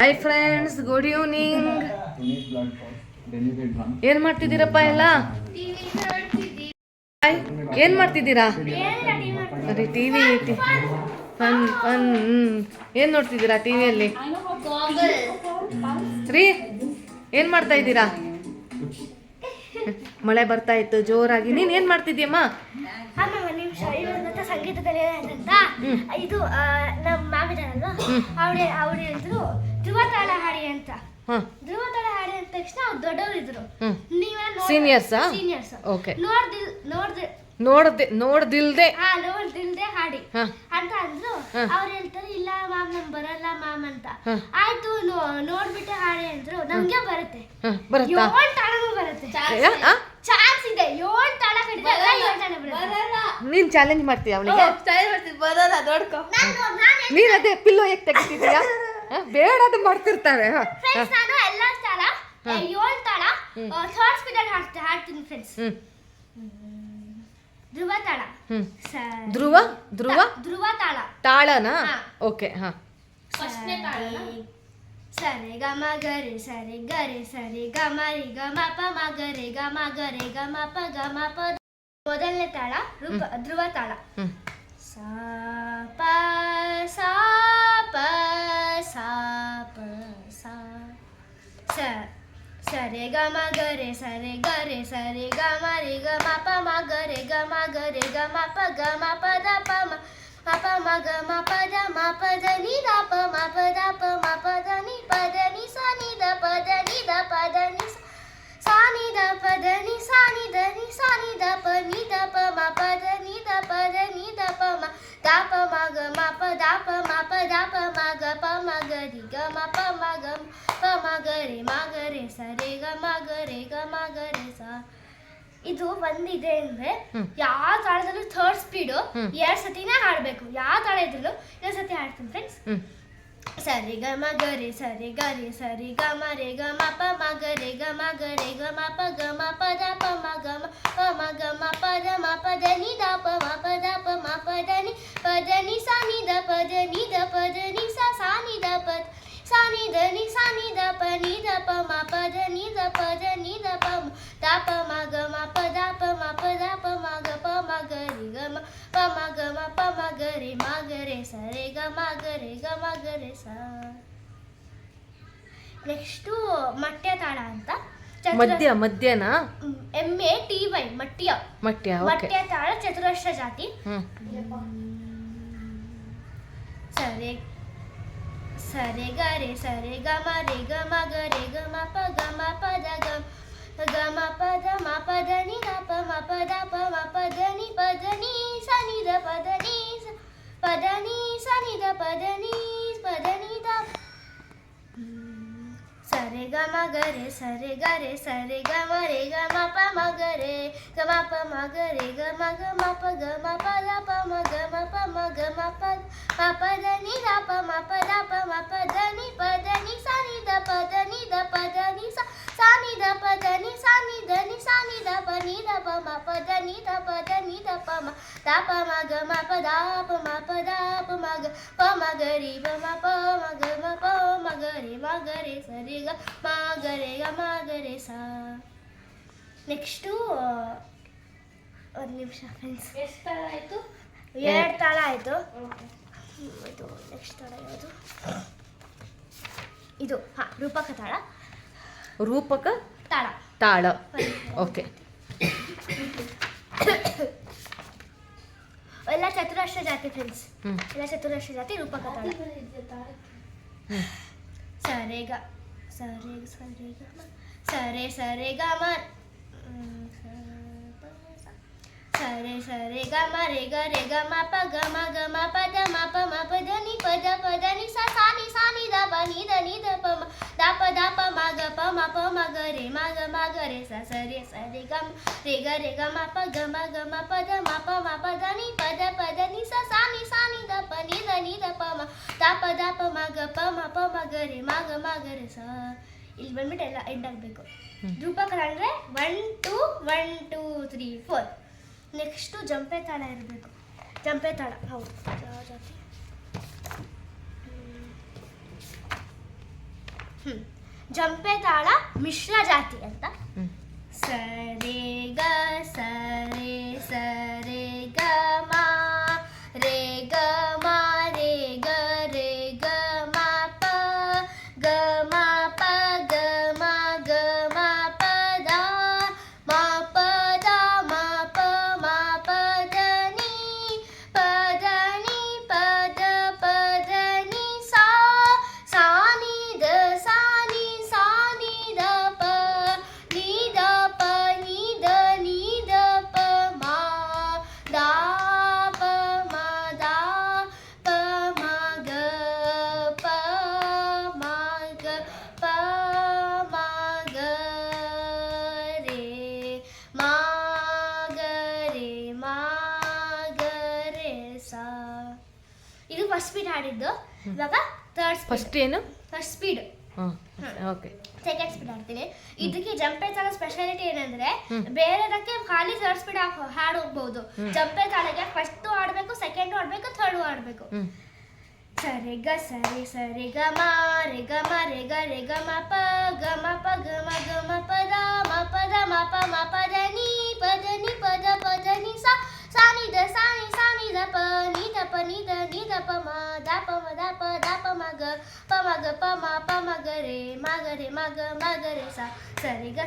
Hi friends, good evening. ಏನ್ ಮಾಡ್ತಿದ್ದೀರಪ್ಪ ಎಲ್ಲ? ಏನ್ ಮಾಡ್ತಿದ್ದೀರಾ? ಅರೆ ಟಿವಿ ಫನ್ ಫನ್. ಏನ್ ನೋಡ್ತಿದ್ದೀರಾ ಟಿವಿಯಲ್ಲಿ? ರೀ ಏನ್ ಮಾಡ್ತಾ ಇದ್ದೀರಾ? ಮಳೆ ಬರ್ತಾ ಇತ್ತು ಜೋರಾಗಿ. ನೀನ್ ಏನ್ ಮಾಡ್ತಿದ್ಯಮ್ಮ? ಸಂಗೀತ ಅಂತ ಇದು ನಮ್ಮ ಮಾವಿದಾರಲ್ವಾ, ಅವ್ರು ಹೇಳಿದ್ರು ಧ್ರುವ ತಾಳ ಹಾಡಿ ಅಂತ. ಧ್ರುವ ತಾಳ ಹಾಡಿ ಅಂದ ತಕ್ಷಣ ಅವ್ರು ದೊಡ್ಡವರು ಇದ್ರು, ಸೀನಿಯರ್ಸಾ? ಸೀನಿಯರ್ಸ್. ಓಕೆ. ನೋಡ್ದಿಲ್ದೆ ಹಾಡಿ ಅಂತ ಅಂದ್ರು. ಅವ್ರು ಹೇಳ್ತಾರೆ ಇಲ್ಲ ಮ್ಯಾಮ್ ನಮ್ಗೆ ಬರಲ್ಲ ಮ್ಯಾಮ್ ಅಂತ. ಆಯ್ತು ನೋಡ್ಬಿಟ್ಟೆ ಹಾಡಿ ಅಂದ್ರು. ನಮ್ಗೆ ಬರುತ್ತೆ, 7 ತಾಳನೂ ಬರುತ್ತೆ. ಚಾನ್ಸ್ ಇದೆ, 7 ತಾಳ ಕಟ್ಟಿದ್ರೆ 7 ತಾಳ ಬರುತ್ತೆ. ನೀನ್ ಚಾಲೆಂಜ್ ಮಾಡ್ತೀಯ ಅವಳಿಗೆ? ಬರಲ್ಲ ನೋಡ್ಕೊ. ನೀನ್ ಅದೇ ಪಿಲ್ಲೋ ಹೇಗೆ ತೆಗಿತಿದ್ಯಾ? ಬೇಡ ಅದು ಮಾಡ್ತಿರ್ತಾರೆ. ನಾನು ಎಲ್ಲ ತಾಳ 7 ತಾಳ ಥರ್ಡ್ ಸ್ಪೀಡ್ ಅಲ್ಲಿ ಹಾಡ್ತೀನಿ ಫ್ರೆಂಡ್ಸ್. ಧ್ರುವ ತಾಳ. ಧ್ರುವ ತಾಳ. ತಾಳನಾ? ಓಕೆ. ಹಾ. ಸರೆ ಗ ಮ ಗರೆ ಸರೆ ಗರೆ ಸರೆ ಗ ಮ ರಿ ಗ ಮ ಪ ಮ ಗರೆ ಗ ಮ ಗರೆ ಗ ಮ ಪ ಗ ಮ ಪ. ಮೊದಲನೇ ತಾಳ ಧ್ರುವ ತಾಳ. ಸಾ ಪ ಸಾ ಪ ಸಾ ಪ ಸಾ. ಸರೆ ಗ ಮ ಗರೆ ಸರೆ ಗರೆ ಸರೆ ಗ ಮ ರಿ ಗ ಮ ಪ ಮ ಗರೆ ಗ ಮ ಗರೆ ಗ ಮ ಪ ಗ ಮ ಪ ದ ಪ ಮ ಪ ಮ ಗ ಮ ಪ ದ ಮ ಪ ದ ni ದ ಪ ಮ ಪ ದ ಪ ಮ ಪ ದ ni ಪ ದ ni ಸ ni ದ ಪ ದ ni ದ ಪ ದ ni ಸ ni ದ ಪ ದ ni ಸ ni ದ ni ಸ ni ದ ಪ ni ದ ಪ ಮ ಪ ದ ni ದ ಪ ದ ni ದ ಪ ಮ ದ ಪ ಮ ಗ ಮ ಪ ದ ಪ ಮ ಪ ದ ಪ ಮ ಗ ಪ ಮ ಗ ರಿ ಗ ಮ ಪ ಮ ಗ ಪ ಮ ಗ ರೆ ಸರೆ ಗ ಮ ಗ ರೆ ಗ ಮ ಗ ರೆ ಸ. ಇದು ಬಂದಿದೆ ಅಂದ್ರೆ ಯಾವ ತಾಳದಲ್ಲೂ ಥರ್ಡ್ ಸ್ಪೀಡು 2 ಸತಿನೇ ಹಾಡ್ಬೇಕು. ಯಾವ ತಾಳ ಇದ್ರು 2 ಸತಿ ಹಾಡ್ತೀನಿ ಫ್ರೆಂಡ್ಸ್. ಸರಿ ಗ ಮ ಗ ರೆ ಸರಿ ಗ ರೆ ಸರಿ ಗ ಮ ರೆ ಗ ಮ ಪ ಮ ಗ ರೆ ಗ ಮ ಗ ರೆ ಗ ಮ ಪ ಗ ಮ ಪ ದ ಪ ಮ ಗ ಮ ಪ ಮ ಗ ಮ ಪ ದ ಮ ಪ ದ ni ದ ಪ ಮ ಪ ದ ಪ ಮ ಪ ದ ni ಪ ದ ni ಸ ni ದ ಪ ದ ni ದ ಪ ದ ni ಸ ಸ ni ದ ಪ ಸ ni ದ ni ಸ ni ದ ಪ ni ದ ಪ ಮ ಪ ದ ni ದ ಪ ದ ni ದ ಪ ಮ ದ ಪ ಮ ಗ ಮ ಪ ದ ಪ ಮ ಪ ದ ಪ ಮ ಗ ಪ ಮ ಗ ರಿ ಗ ಮ ಪ ಮ ಗ ಮ ಪ ಮ ಗ ರೆ ಸ ರೆ ಗ ಮ ಗ ರೆ ಗ ಮ ಗ ರೆ ಸ. ನೆಕ್ಸ್ಟು ಮಟ್ಯ ತಾಳ ಅಂತ. ಮಧ್ಯನಾ? MATY ಮಟ್ಯ ತಾಳ ಚತುರಶ್ರ ಜಾತಿ. ಸರೆ ಸರೆ ಗ ರೆ ಸರೆ ಗ ಮ ರೆ ಗ ಮ ಗ ರೆ ಗ ಮ ಪ ಗ ಮ ಪ ದ ಗ ಮ ಪ ದ ಮ ಪ ದ ni ದ ಪ ಮ ಪ ದ ಪ ಮ ಪ ದ ni ಪ ದ ni ಸ ni ದ ಪ ದ ni ಪ ದ ni ಸ ni ದ ಪ ದ ni ಪ ದ ni ದ. ಸರೆ ಗ ಮ ಗ ರೆ ಸರೆ ಗ ರೆ ಸರೆ ಗ ಮ ರೆ ಗ ಮ ಪ ಮ ಗ ರೆ ಗ ಮ ಪ ಮ ಗ ರೆ ಗ ಮ ಪ ಗ ಮ ಪ ದ ಪ ಮ ಗ ಮ ಪ ಮ ಗ ಮ ಪ ದ ni ದ ಪ ಮ ಪ ದ ಪ ಮ ಪ ದ ni ಪ ದ ni ಸ ni ದ ಪ ದ ni ದ ಪ ದ ni ಸ ni ದ ಪ ದ ni ಸ ni ದ ni ಸ ni ದ ಪ ni ದ ಪ ಮ ಪ ದ ni ದ ಪ ದ ni ದ ಪ ಮ ದ ಪ ಮ ಗ ಮ ಪ ದ ಪ ಮ ಪ ದ ಪ ಮ ಗ ಪ ಮ ಗ ರಿ ಪ ಮ ಪ ಮ ಗ ಮ ಪ ಮ ಗ ರೆ ಸರಿ ಗ ಮ ಗ ರೆ ಗ ಮ ಗ ರೆ ಸ. ನೆಕ್ಸ್ಟು ಒಂದು ನಿಮಿಷ ಫ್ರೆಂಡ್ಸ್. ಎಷ್ಟು ತಾಳ ಆಯ್ತು? 2 ತಾಳ ಆಯಿತು. ಇದು ನೆಕ್ಸ್ಟ್ ತಾಳ ಯಾವುದು? ಇದು ರೂಪಕ ತಾಳ. ರೂಪಕ ತಾಳ. ಓಕೆ. ಎಲ್ಲ ಚತುರಶ್ರ ಜಾತಿ ಫ್ರೆಂಡ್ಸ್. ಎಲ್ಲ ಚತುರಶ್ರ ಜಾತಿ ರೂಪಕ ತಾಳ. ಸರೆ ಗ ಸರೆ ಸರೆ ಗ ಮ ಸರೆ ಸರೆ ಗ ಮ ಸರೆ ಸರೆ ಗ ಮ ರೆ ಗ ಮ ಪ ಗ ಮ ಪ ದ ಮ ಪ ಮ ಪ ದ ni ಪ ದ ni ಸ ni ದ ಪ ni ದ ಪ ಮ ದ ಪ ಮ ಗ ಪ ಮ ಗ ರೆ ರೆ ಸ ಸರೆ ಸರೆ ಗ ಮ ರೆ ಗ ಮ ಪ ಗ ಮ ಪ ದ ಮ ಪ ದ ni ಪ ದ ni ಸ ni ದ ಪ ni ದ ಪ ಮ ದ ಪ ಮ ಗ ಪ ಮ ಗ ರೆ ರೆ ಸ. ಇಲ್ಲಿ ಬಂದ್ಬಿಟ್ಟು ಎಲ್ಲ ಎಂಡ್ ಆಗಬೇಕು. ರೂಪಕ ಅಂದರೆ 1 2 1 2 3 4. ನೆಕ್ಸ್ಟು ಜಂಪೆ ತಾಳ ಇರಬೇಕು. ಜಂಪೆ ತಾಳ ಹೌದು ಜಾತಿ ಜಂಪೆ ತಾಳ ಮಿಶ್ರ ಜಾತಿ ಅಂತ. ಹ್ಮ್. ಸರೆ ಗ ಸರೆ ಸರೆ ಗ ಮ ರೇ ಗ ಮ ರೇ ಗ ರೇ ಗ ಮ ಪ ಗ ಮ ಪ ಗ ಮ ಗ ಮ ಪ ದ ಮ ಪ ದ ಮ ಪ ದ ನೀ ಪ ದ ನೀ ಪ ದ ನೀ ಸಾ ಸಾ ನೀ ದ ಸಾ ನೀ ದ ಪ ನೀ ದ ಪ ನೀ ದ ಪ ಮ ದಾ ಪ ಮ ದಾ ಪ ಮ ಗ ಪ ಮ ಗ ಪ ಮ ಗ ರೇ ಮ ಗ ರೇ ಮ ಗ ರೇ ಸಾ. ಇದು ಫಸ್ಟ್ ಸ್ಪೀಡ್ ಹಾಡಿದ್ದು. ಇವಾಗ ಥರ್ಡ್ ಫಸ್ಟ್ ಏನು? First speed. ಹಾಂ ಓಕೆ. ಸೆಕೆಂಡ್ ಸ್ಪೀಡ್ ಹಾಡ್ತೀನಿ. ಇದಕ್ಕೆ ಜಂಪೆ ತಾಳ ಸ್ಪೆಷಾಲಿಟಿ ಏನಂದ್ರೆ ಬೇರೆದಕ್ಕೆ ಖಾಲಿ ಥರ್ಡ್ ಸ್ಪೀಡ್ ಹಾಡು ಹೋಗ್ಬಹುದು. ಜಂಪೆ ತಾಳಗೆ ಫಸ್ಟ್ ಆಡ್ಬೇಕು, ಸೆಕೆಂಡ್ ಆಡ್ಬೇಕು, ಥರ್ಡ್ ಆಡ್ಬೇಕು. ಸರೆ ಗ ಸರೆ ಸರೆ ಗ ಮ ರೆ ಗ ಮ ರೆ ಗ ಮ ಪ ಗ ಮ ಪ ಗ ಮ ಪ ದ ಮ ಪ ದ ಮ ಪ ದ ನೀ ಪ ದ ನೀ ಸಾ ಸಾ ನೀ ದ ಪ ನೀ ದ ಪ ಮ ದ ಪ ಮ ಗ ಪ ಮ ಗ ರೇ ಮ ಗ ರೇ ಸಾ. ಸರಿ ಗ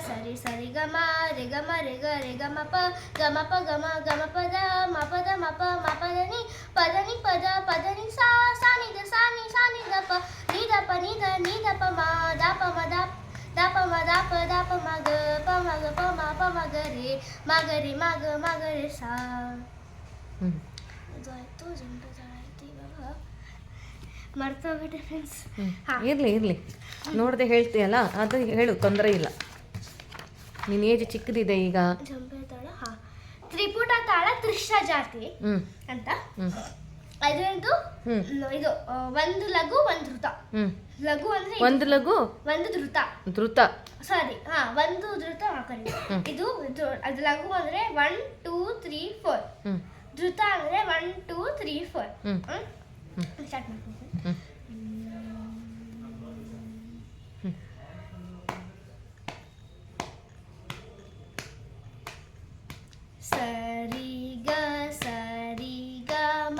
ಗ ಮ ರೆ ಗ ಮ ಪ ಗ ಮ ಪ ದ ಮ ಪ ದ ನೀ ಪ ದ ನೀ ಸಾ ಸಾ ನೀ ದ ಪ ನೀ ದ ಪ ಮ ದ ಪ ಮ ಗ ರೇ ಮ ಗ ರೇ ಸಾ. ಇದು ಆಯ್ತು, ಜಂಪೆ ತಾಳ ಆಯ್ತು. ಇವಾಗ ಮರ್ತೋಗ್ಬಿಟ್ಟೆ ಫ್ರೆಂಡ್ಸ್. ಇರಲಿ ನೋಡದೆ ಹೇಳ್ತೀಯಲ್ಲ, ಅದು ಹೇಳು, ತೊಂದರೆ ಇಲ್ಲ. ನಿನ್ನ ಏಜ್ ಚಿಕ್ಕದಿದೆ ಈಗ. ಜಂಪೆ ತಾಳ ತ್ರಿಪುಟ ತಾಳ ತ್ರಿಶ್ರ ಜಾತಿ ಅಂತ. ಅದರದ್ದು ಇದು ಒಂದು ಲಘು ಒಂದು ಧೃತ. ಲಘು ಅಂದ್ರೆ ಒಂದು ಲಘು ಒಂದು ಧೃತ. ಸಾರಿ, ಒಂದು ಧೃತ ಹಾಕೊಳ್ಳಿ. ಇದು ಅದು ಲಘು ಅಂದ್ರೆ 1 2 3 4. ಧೃತ ಅಂದ್ರೆ 1 2 3 4. ಸ್ಟಾರ್ಟ್ ಮಾಡ್ತೀನಿ. ಸರಿ ಗ ಮ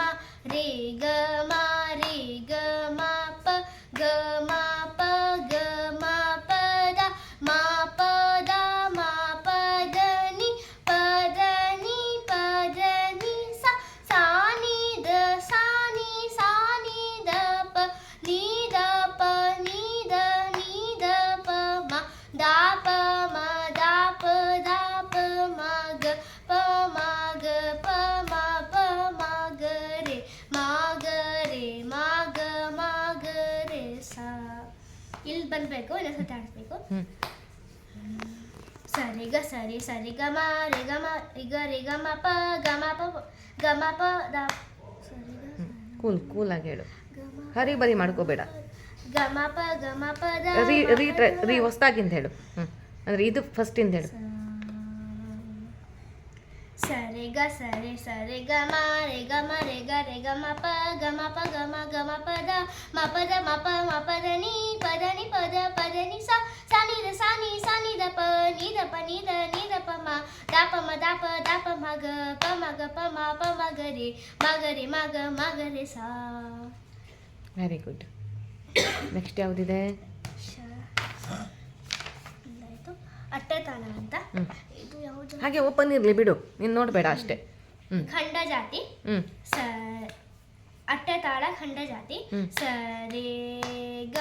ರೇ ಗ ಮ ಪ ಗ ಮ ಪ ದ ಮ ಪ ದ ನೀ ಪ ದ ನೀ ಸಾ ಸಾ ನೀ ದ ಪ ನೀ ದ ಪ ಮ ದಾ ಪ ಮ ಗ ಪ ಮ ಗ ರೇ ಮ ಗ ರೇ ಸಾ. ಇಲ್ಲಿ ಬಂದ್ಬೇಕು, ಇನ್ನೊಂದ್ಸತಿ ಆಡಿಸ್ಬೇಕು. ಸರಿ ಗ ಗ ಮ ರೆ ಗ ಮ ಪ ಗ ಮ ಪ ದ. ಕೂಲ್ ಆಗಿ ಹೇಳು, ಹರಿ ಬರಿ ಮಾಡ್ಕೋಬೇಡ. ಗ ಮ ಪ ದ ರೀ ಹೊಸ್ದಾಗಿಂದ ಹೇಳು. ಅಂದ್ರೆ ಇದು ಫಸ್ಟಿಂದ ಹೇಳು. ಸರೆ ಗ ಗ ಮ ರೆ ಗ ಮ ಪ ಗ ಮ ಪ ದ ಮ ಪ ದ ನೀ ಪ ದ ನೀ ಸಾ ಸಾ ನೀ ದ ಪ ನೀ ದ ಪ ಮ ದ ಪ ಮ ಗ ಪ ಮ ಗ ರೇ ಮ ಗ ರೇ ಸಾ. Very good. ನೆಕ್ಸ್ಟ್ ಯಾವುದಿದೆ? ಅಟ್ಟೆ ತಾಳ ಅಂತ. ಇದು ಯಾವುದು? ಹಾಗೆ ಓಪನ್ ಇರಲಿ ಬಿಡು, ನೀನು ನೋಡಬೇಡ ಅಷ್ಟೇ. ಖಂಡ ಜಾತಿ. ಅಟ್ಟೆ ತಾಳ ಖಂಡ ಜಾತಿ. ಸರೆ ಗ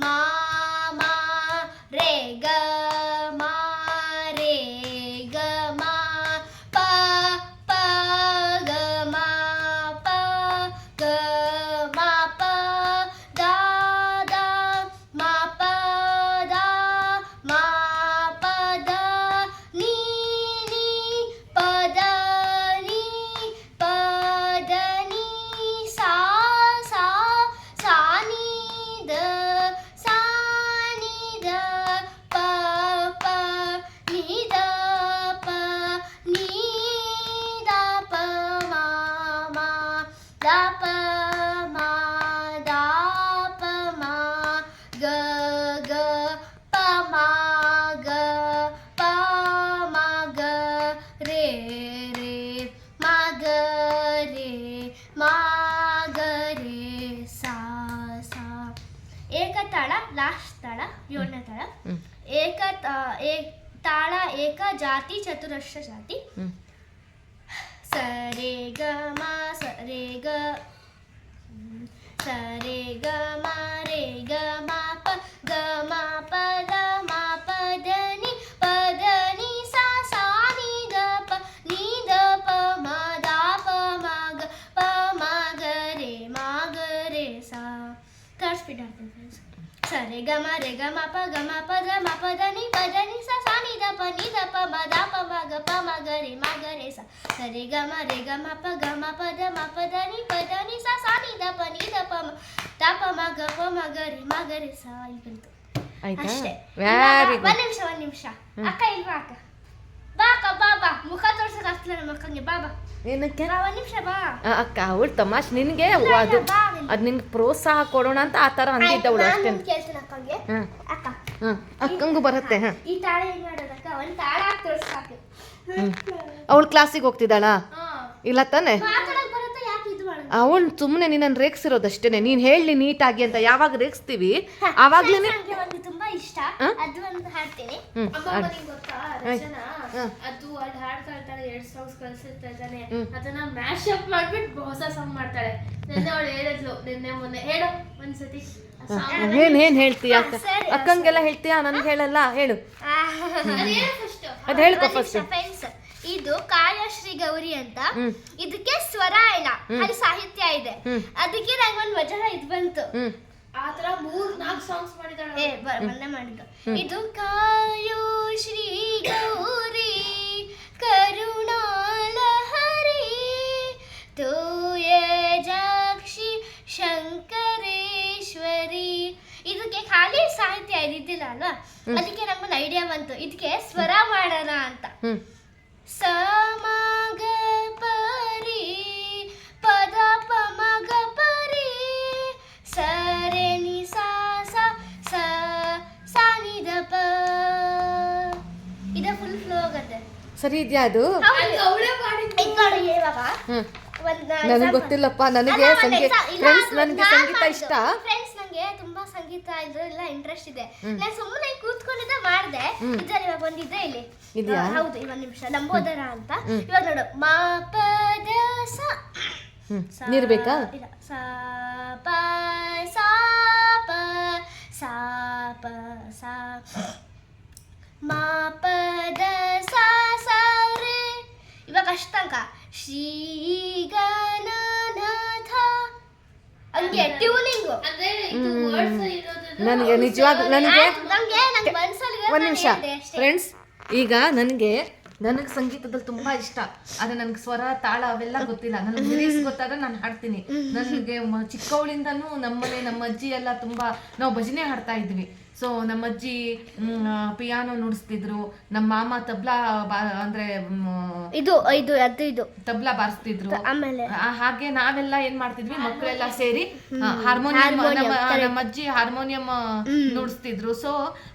ಮಾ ರೇ ಗ ಮಾ ರೇ ಗ ಮಾ ಪ ಗ ಮಾ ಪ ಗ ಮಾ ಪ ದಾ ಮಾ ಪ ದ ನೀ ಪ ದ ನೀ ಸಾ ಲಾಸ್ಟ್ ತಾಳ 7ನೇ ತಾಳ ಹ್ಮ್. ತಾಳ ಏಕ ಜಾತಿ ಚತುರಶ್ರ ಜಾತಿ ಸರೆ ಗ ಮ ಸರೆ ಗ ಸರೆ ಗ ಮ ರೇ ಗ ಮ ಪ ಗ ಮ ಪ ದ ಮ ಪ ದ ನಿ ಸಾ ಸಾ ನಿ ದ ಪ ಮ ದ ಪ ಮ ಗ ರೇ ಸಾ. ಥರ್ಡ್ ಸ್ಪೀಡ್ ಆಡ್ತೀನಿ ಫ್ರೆಂಡ್ಸ್. ಸರೆ ಗ ಮ ರೇ ಗ ಮ ಪ ದ ಮ ಪ ದ ನಿ ಸಾ ಸಾ ನಿ ದ ಪ ಮ ದ ಪ ಮ ಗ ರೇ ಸಾ. ಸರೆ ಗ ಮ ರೇ ಗ ಮ ಪ ದ ಮ ಪ ದ ನಿ ಸಾ ಸಾ ನಿ ದ ಪ ಮ ಗ ರೇ ಸಾ. ಈಗ ಬಂತು. ಆಯ್ತಾ ಅಷ್ಟೇ. Very good. ಒಂದ್ ನಿಮಿಷ ಅಕ್ಕ ಇಲ್ವಾ ಅಕ್ಕ ಬಾ ಅಕ್ಕ ಬಾ ಮುಖ ತೋರ್ಸಕ್ ಆಗ್ತಿಲ್ಲ ನಮ್ಮ ಅಕ್ಕಂಗೆ ಬಾ ಏನಕ್ಕೆ ಒಂದ್ ನಿಮಿಷ ಬಾ ಅಕ್ಕ ಅವಳು ತಮಾಷ್ ನಿನಗೆ ಅದು ನಿನ್ಗೆ ಪ್ರೋತ್ಸಾಹ ಕೊಡೋಣ ಅಂತ ಆ ಥರ ಅಂದಿದ್ದವಳು ಅಷ್ಟೇ. ಕೇಳ್ತೀನಿ ಅಕ್ಕಂಗೆ. ಹಾಂ ಅಕ್ಕ ಹಾಂ ಅಕ್ಕಂಗೂ ಬರುತ್ತೆ. ಹಾಂ ಈ ತಾಳ ಹೆಂಗ್ ಮಾಡೋದಕ್ಕ ಒಂದ್ ತಾಳ ಹಾಕಿ ತೋರ್ಸಾಕೆ ಅವಳು ಕ್ಲಾಸಿಗೆ ಹೋಗ್ತಿದ್ದಾಳಾ ಇಲ್ಲ ತಾನೆ? ಮಾತಾಡಕ್ ಬರುತ್ತೆ ಯಾಕೆ ಇದು ಮಾಡೋದು? ಅವಳು ಸುಮ್ಮನೆ ನಿನ್ನನ್ನು ರೇಗಿಸಿರೋದಷ್ಟೇನೆ. ನೀನು ಹೇಳಿ ನೀಟಾಗಿ ಅಂತ ಯಾವಾಗ ರೇಗಿಸ್ತೀವಿ ಆವಾಗ್ಲೇ. ನಂಗೆ ಒಂದು ತುಂಬಾ ಇಷ್ಟ ಅದು ಒಂದು ಹಾಡ್ತೀನಿ. ಗೊತ್ತಾ ರಚನಾ ಅದು ಅಲ್ಲಿ ಹಾಡ್ತಾ ಇರ್ತಾಳೆ 2 ಸಾಂಗ್ಸ್ ಕಳ್ಸಿರ್ತಾ ಇದ್ದಾನೆ ಅದನ್ನ ಮ್ಯಾಶ್ ಅಪ್ ಮಾಡ್ಬಿಟ್ಟು ಹೊಸ ಸಾಂಗ್ ಮಾಡ್ತಾಳೆ. ನಿನ್ನೆ ಅವಳು ಹೇಳಿದ್ಲು ಮೊನ್ನೆ ಹೇಳು ಒಂದ್ಸತಿ ಏನ್ ಹೇಳ್ತೀಯ ಅಕ್ಕ? ಅಕ್ಕಂಗೆಲ್ಲ ಹೇಳ್ತೀಯಾ? ನನ್ಗೆ ಹೇಳಲ್ಲ. ಹೇಳು ಅದು ಹೇಳ್ಕೊ ಫಸ್ಟ್. ಫ್ರೆಂಡ್ಸ್ ಇದು ಕಾಯಶ್ರೀ ಗೌರಿ ಅಂತ. ಇದಕ್ಕೆ ಸ್ವರ ಇಲ್ಲ, ಅಲ್ಲಿ ಸಾಹಿತ್ಯ ಇದೆ. ಅದಕ್ಕೆ ನಂಗೊಂದು ವಜಹ ಇದು ಬಂತು. ಆತರ 3-4 ಸಾಂಗ್ಸ್ ಮಾಡಿದಾಳೆ. ಮೊನ್ನೆ ಮಾಡಿದ್ದು ಇದು ಕಾಯೋ ಶ್ರೀ ಗೌರಿ ಕರುಣಾಲಹರಿ ತೋಯ ಜಾಕ್ಷಿ ಶಂಕರೇಶ್ವರಿ. ಇದಕ್ಕೆ ಖಾಲಿ ಸಾಹಿತ್ಯ ಇದ್ದಿಲ್ಲ ಅಲ್ವಾ, ಅದಕ್ಕೆ ನಮ್ಗೊಂದು ಐಡಿಯಾ ಬಂತು ಇದಕ್ಕೆ ಸ್ವರ ಮಾಡೋಣ ಅಂತ. ಸ ಮ ಗ ಪರಿ ಪದ ಪ ಮ ಗ ಪರಿ ಸರೆ ನಿ ಸಾ ಸಾ ಸಾ ನಿ ದ ಪ. ಇದು ಫುಲ್ ಫ್ಲೋ ಆಗುತ್ತೆ. ಸರಿ ಇದೆಯಾ ಅದು? ಅವಳೇ ಮಾಡಿದ್ದು. ಇವಾಗ ನನಗೆ ಗೊತ್ತಿಲ್ಲಪ್ಪ. ನನಗೆ ಸಂಗೀತ ಇಷ್ಟ. ಫ್ರೆಂಡ್ಸ್ ನಂಗೆ ತುಂಬಾ ಸಂಗೀತ ಎಲ್ಲ ಇಂಟ್ರೆಸ್ಟ್ ಇದೆ. ನಾನು ಸುಮ್ಮನೆ ಕೂತ್ಕೊಂಡಿದ್ದೆ ಮಾಡಿದೆ. ಇದ್ರಲ್ಲಿ ಇವಾಗ ಒಂದಿದೆ ಇಲ್ಲಿ. ಹೌದು, ಇವಾಗ ನಿಮಿಷ ಲಂಬೋದರ ಅಂತ. ಇವಾಗ ನೋಡು ಮಾ ಪ ದ ಸ ನೀರು ಬೇಕಾ? ಇಲ್ಲ ಸ ಪ ಸಾ ಪ ಸಾ ಪ ಸಾ ಮಾ ಪ ದ ಸಾ ಸಾ ರೇ. ಇವಾಗ ಅಷ್ಟಂಕ ಶ್ರೀ ಗಣನಾಥ ಹಂಗೆ ಟ್ಯೂನಿಂಗು. ಅಂದ್ರೆ ಇದು ವರ್ಡ್ಸ್ ಇರೋದು ನನಗೆ ನಿಜವಾಗ ನನಗೆ ಒಂದು ನಿಮಿಷ ಫ್ರೆಂಡ್ಸ್. ಈಗ ನನಗೆ ಸಂಗೀತದಲ್ಲಿ ತುಂಬಾ ಇಷ್ಟ. ಆದ್ರೆ ನನಗೆ ಸ್ವರ ತಾಳ ಅವೆಲ್ಲ ಗೊತ್ತಿಲ್ಲ. ನನಗೆ ಲಿರಿಕ್ಸ್ ಗೊತ್ತಾದ್ರೆ ನಾನು ಹಾಡ್ತೀನಿ. ನನಗೆ ಚಿಕ್ಕವಳಿಂದನೂ ನಮ್ಮ ಅಜ್ಜಿ ಎಲ್ಲ ತುಂಬಾ ನಾವು ಭಜನೆ ಹಾಡ್ತಾ ಇದ್ವಿ. ಸೊ ನಮ್ಮ ಅಜ್ಜಿ ಪಿಯಾನೋ ನುಡಿಸ್ತಿದ್ರು. ನಮ್ಮ ಮಾಮ ತಬ್ಲಾ ಅಂದ್ರೆ ತಬ್ಲಾ ಬಾರಿಸ್ತಿದ್ರು. ಹಾಗೆ ನಾವೆಲ್ಲ ಏನ್ ಮಾಡ್ತಿದ್ವಿ, ಮಕ್ಕಳೆಲ್ಲ ಸೇರಿ ಹಾರ್ಮೋನಿಯಂ, ನಮ್ಮ ಅಜ್ಜಿ ಹಾರ್ಮೋನಿಯಂ ನುಡಿಸ್ತಿದ್ರು. ಸೊ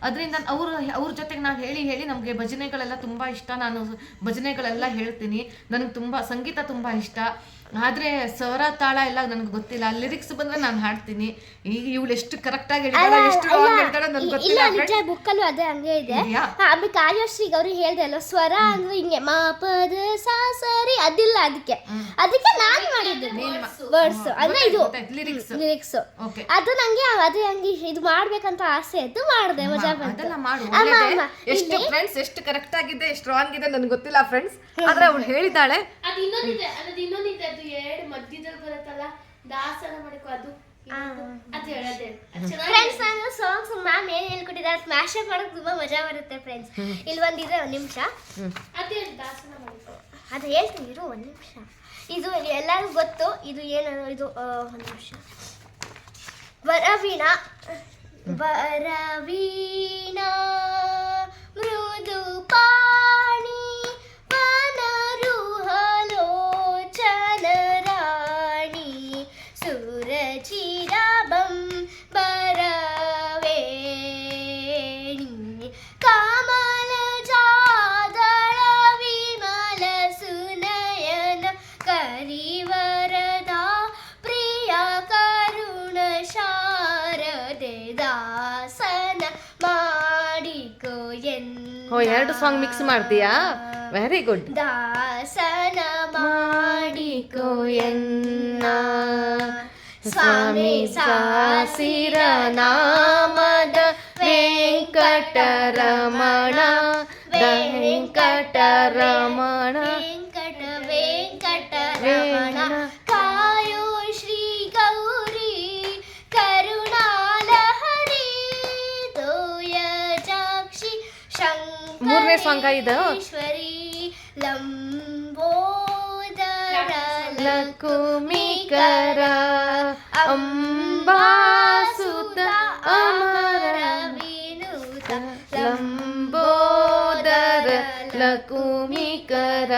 ಅದರಿಂದ ಅವ್ರ ಜೊತೆಗೆ ನಾವು ಹೇಳಿ ನಮ್ಗೆ ಭಜನೆಗಳೆಲ್ಲ ತುಂಬಾ ಇಷ್ಟ. ನಾನು ಭಜನೆಗಳೆಲ್ಲ ಹೇಳ್ತೀನಿ. ನನಗೆ ತುಂಬಾ ಸಂಗೀತ ತುಂಬಾ ಇಷ್ಟ. ಆದ್ರೆ ಸ್ವರ ತಾಳ ಎಲ್ಲ ನನಗೆ ಗೊತ್ತಿಲ್ಲ. ಲಿರಿಕ್ಸ್ ಬಂದ್ರೆ ನಾನು ಹಾಡ್ತೀನಿ. ಈಗ ಇವಳು ಎಷ್ಟು ಕರೆಕ್ಟ್ ಆಗಿ ಹೇಳ್ತಾಳೆ, ಎಷ್ಟು ರಾಂಗ್ ಹೇಳ್ತಾಳೆ ನನಗೆ ಗೊತ್ತಿಲ್ಲ. ನಿಜ ಬುಕ್ಕಲ್ಲೂ ಅದೇ ಹಂಗೆ ಇದೆ. ಆಮೇಲೆ ಕಾಯಶ್ರೀ ಗೌರಿ ಹೇಳ್ದೆ ಅಲ್ವಾ, ಸ್ವರ ಅಂದ್ರೆ ಹಿಂಗೆ ಮಾ ಪದ ಸಾ ಸರಿ ಅದಿಲ್ಲ. ಅದಕ್ಕೆ ನಾನು ಮಾಡಿದ್ದು ವರ್ಡ್ಸ್ ಅಂದ್ರೆ ಇದು ಲಿರಿಕ್ಸ್. ಅದು ನಂಗೆ ಅದು ಹಂಗೆ ಇದು ಮಾಡ್ಬೇಕಂತ ಆಸೆ ಇತ್ತು, ಮಾಡಿದೆ. ಮಜಾ ಬಂತು. ಎಷ್ಟು ಫ್ರೆಂಡ್ಸ್ ಎಷ್ಟು ಕರೆಕ್ಟ್ ಆಗಿದೆ, ಎಷ್ಟು ರಾಂಗ್ ಇದೆ ನನಗೆ ಗೊತ್ತಿಲ್ಲ ಫ್ರೆಂಡ್ಸ್. ಆದ್ರೆ ಅವಳು ಹೇಳಿದಾಳೆ. ಅದು ಇನ್ನೊಂದಿದೆ ಅದು 2 ಮಧ್ಯದಲ್ಲಿ ಬರುತ್ತಲ್ಲ, ದಾಸನ ಮಾಡಿಕೊ ಅದು ಹೇಳದೆ. ಫ್ರೆಂಡ್ಸ್ ನಾನು ಸಾಂಗ್ಸ್ ಮ್ಯಾಮ್ ಏನ್ ಹೇಳ್ಕೊಟ್ಟಿದ್ದಾರೆ ಸ್ಮ್ಯಾಶ್ ಅಪ್ ಮಾಡಕ್ ತುಂಬಾ ಮಜಾ ಬರುತ್ತೆ ಫ್ರೆಂಡ್ಸ್. ಇಲ್ಲಿ ಒಂದಿದೆ, ಒಂದ್ ನಿಮಿಷ ಅದೇ ದಾಸನ ಮಾಡಿಕೊ ಅದು ಹೇಳ್ತೀನಿ ಇರು, ಒಂದ್ ನಿಮಿಷ. ಇದು ಎಲ್ಲರಿಗೂ ಗೊತ್ತು. ಇದು ಏನು ಇದು ಒಂದ್ ನಿಮಿಷ. ವರವೀಣಾ ಮೃದು ಪಾಣಿ ವನರುಹಲೋಚನ ರಾಣಿ ಸುರಚಿರಬಂ ಬರವೇಣಿ ಕಮಲ ಜಾದಳ ವಿಮಲ ಸುನಯನ ಕರಿವರದ ಪ್ರಿಯ ಕರುಣ ಶಾರದೆ ದಾಸ ಓ 2 ಸಾಂಗ್ ಮಿಕ್ಸ್ ಮಾಡ್ತೀಯಾ? Very good. ದಾಸನ ಮಾಡಿಕೋ ಎನ್ನ ಸ್ವಾಮಿ ಸಾಸಿರ ನಾಮದ ವೆಂಕಟರಮಣ ವೆಂಕಟರಮಣ ವೆಂಕಟರಮಣ ಕಾಯೋ ಶ್ರೀ ಗೌರಿ ಕರುಣಾಲಹರಿ ತೋಯ ಜಾಕ್ಷಿ ಮೂರನೇ ಸಾಂಗ್ ಇದು. ಶಂಕರೇಶ್ವರಿ ಲಂಬೋದರ ಲಕುಮಿಕರ ಅಂಬಾಸುತ ಅಮರ ವಿನುತ ಲಂಬೋದರ ಲಕುಮಿಕರ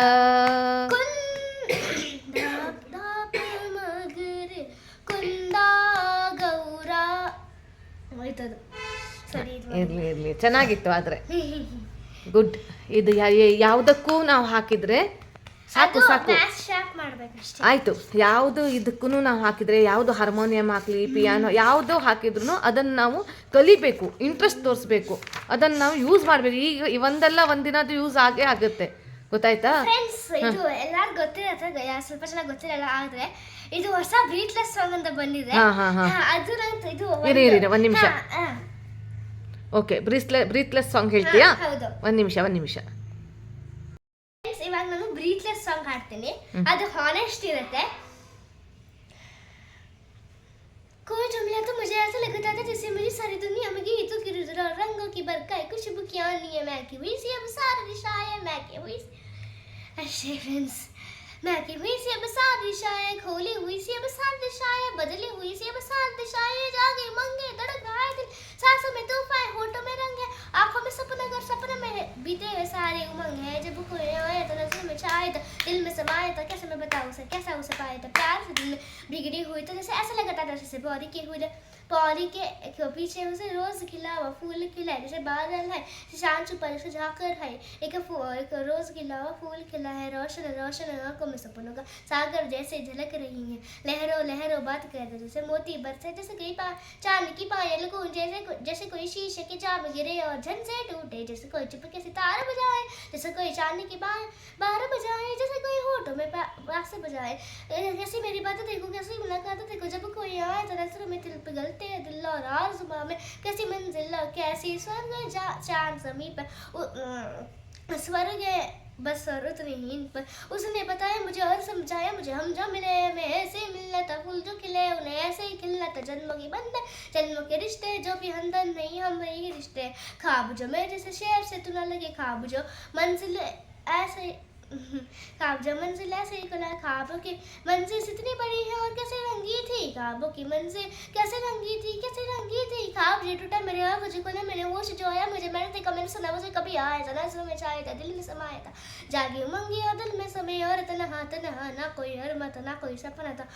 ಮಗರೆ ಕುಂದ ಗೌರ ಹೋಯ್ತದು. ಸರಿ ಇರ್ಲಿ ಚೆನ್ನಾಗಿತ್ತು. ಆದ್ರೆ ಗುಡ್. ಇದು ಯಾವುದಕ್ಕೂ ನಾವು ಹಾಕಿದ್ರೆ ಸಾಕು ಮಾಡ್ಬೇಕಷ್ಟೇ. ಆಯ್ತು. ಯಾವುದು ಇದಕ್ಕೂ ನಾವು ಹಾಕಿದ್ರೆ, ಯಾವುದು ಹಾರ್ಮೋನಿಯಂ ಹಾಕ್ಲಿ, ಪಿಯಾನೋ ಯಾವುದು ಹಾಕಿದ್ರು ಅದನ್ನು ನಾವು ಕಲಿಬೇಕು, ಇಂಟ್ರೆಸ್ಟ್ ತೋರಿಸ್ಬೇಕು, ಅದನ್ನು ನಾವು ಯೂಸ್ ಮಾಡಬೇಕು. ಈಗ ಒಂದಲ್ಲ ಒಂದಿನ ಅದು ಯೂಸ್ ಆಗೇ ಆಗುತ್ತೆ. ಗೊತ್ತಾಯ್ತಾ ಫ್ರೆಂಡ್ಸ್? ಇದು ಎಲ್ಲಾರು ಗೊತ್ತಿರತ್ತೆ, ಸ್ವಲ್ಪ ಜನ ಗೊತ್ತಿರಲ್ಲ. ಆದ್ರೆ ಇದು ಹೊಸ ಬ್ರೀತ್ಲೆಸ್ ಸಾಂಗ್ ಅಂತ ಬಂದಿದೆ. ಅದು ನಂಗೆ ಇದು ಇರಿ ಒಂದು ನಿಮಿಷ. ಓಕೆ, ಬ್ರೀತ್ಲೆಸ್ ಸಾಂಗ್ ಹೇಳ್ತೀಯಾ? ಹೌದು, ಒಂದು ನಿಮಿಷ. ಇವಾಗ ನಾನು ಬ್ರೀತ್ಲೆಸ್ ಸಾಂಗ್ ಹಾಡ್ತೀನಿ. ಅದು ಹಾನೆಸ್ಟ್ ಇರುತ್ತೆ. कोई जुमला तो मुझे ऐसा लगता था जैसे मेरी सारी दुनिया में गीतों की रुजरा रंगों की बरकाए खुशबू की आनी है मैं की हुई सी अब सारी दिशाएं मैं की हुई ऐसे फ्रेंड्स मैं की हुई सी अब सारी दिशाएं खोली हुई सी अब सारी दिशाएं बदली हुई सी अब सारी दिशाएं जागे मंगे धड़क रहा है दिल सांसों में तूफान होठों में रंग है आंखों में सपना कर सपने में बीते हुए सारे उमंग है जब कोई आया तो नजर में छाए तो दिल में समाया तो कैसे मैं बताऊं उसे कैसा उसे पाया तो प्यार से दिल में बिगड़ी हुई तो जैसे ऐसा लगता था जैसे पौड़ी के पीछे उसे रोज खिला हुआ फूल खिला है जैसे बादल है शान छुपा जैसे झाकर है एक रोज खिला हुआ फूल खिला है रोशन रोशन आंखों में सपनों का सागर जैसे झलक रही है लहरों लहरों बात कर रहे जैसे मोती बरसे जैसे कोई चांद की पायल को जैसे कोई शीशे के जाम गिरे और झन से टूटे जैसे कोई चुपके से तार बजाए जैसे कोई चांदी की बाहर बजाए जैसे कोई होठों में बांस बजाए कैसी मेरी बातें देखो कैसी मुलाकातें देखो जब कोई आए तो नजरों में दिल पिघलते हैं दिल और आज़मा में कैसी मंजिल और कैसी स्वर्ग चांद समीप स्वर्ग है बस और उतनी ही पर उसने बताया मुझे और समझाया मुझे हम जो मिले मैं ऐसे मिलना था फूल जो खिले उन्हें ऐसे ही खिलना था जन्मों की बंधन जन्मों के रिश्ते जो भी हमदन नहीं हम वही रिश्ते ख्वाब जो मैं जैसे शहर से तू ना लगे ख्वाब जो मंजिल ऐसे ख्वाब जो मंजिल ऐसे ही खुला ख्वाबों की मंजिल इतनी बड़ी है और कैसे रंगी थी ख्वाबों की मंजिल कैसे रंगी थी ख्वाब जो टूटा मेरे और मुझे को मैंने होश जो आया मुझे मैंने देखा मैंने सुना मुझे कभी आया था नज़रों में छाया था दिल में समाया था जागी उमंगी और दिल में समय और तनहा ना कोई अरमा था ना कोई सपना था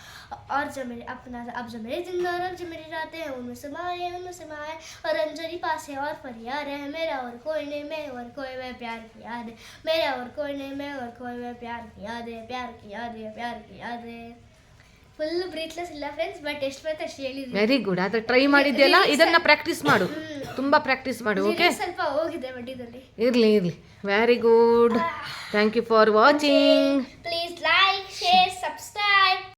और जो मेरे अपना था अब जो मेरे दिन और अब जो मेरी रातें हैं उनमें समाए और अंजलि पास है और फरियाद है मेरा और कोई नहीं मैं और कोई मैं प्यार की याद है मेरा और कोई नहीं मैं और कोई मैं प्यार की याद है ಫುಲ್ ಬ್ರೀತ್ಲೆಸ್ ಇಲ್ಲ ಫ್ರೆಂಡ್ಸ್ ಬಟ್ ಎಷ್ಟು ಬರುತ್ತೆ ಅಷ್ಟು ಹೇಳಿದ್ವಿ. Very good. ಅದು ಟ್ರೈ ಮಾಡಿದ್ಯಲ್ಲ, ಇದನ್ನ ಪ್ರಾಕ್ಟೀಸ್ ಮಾಡು, ತುಂಬಾ ಪ್ರಾಕ್ಟೀಸ್ ಮಾಡು. ಓಕೆ, ಸ್ವಲ್ಪ ಹೋಗಿದೆ ಬಡ್ಡಿದಲ್ಲಿ. ಇರ್ಲಿ. Very good. Thank you for watching. Please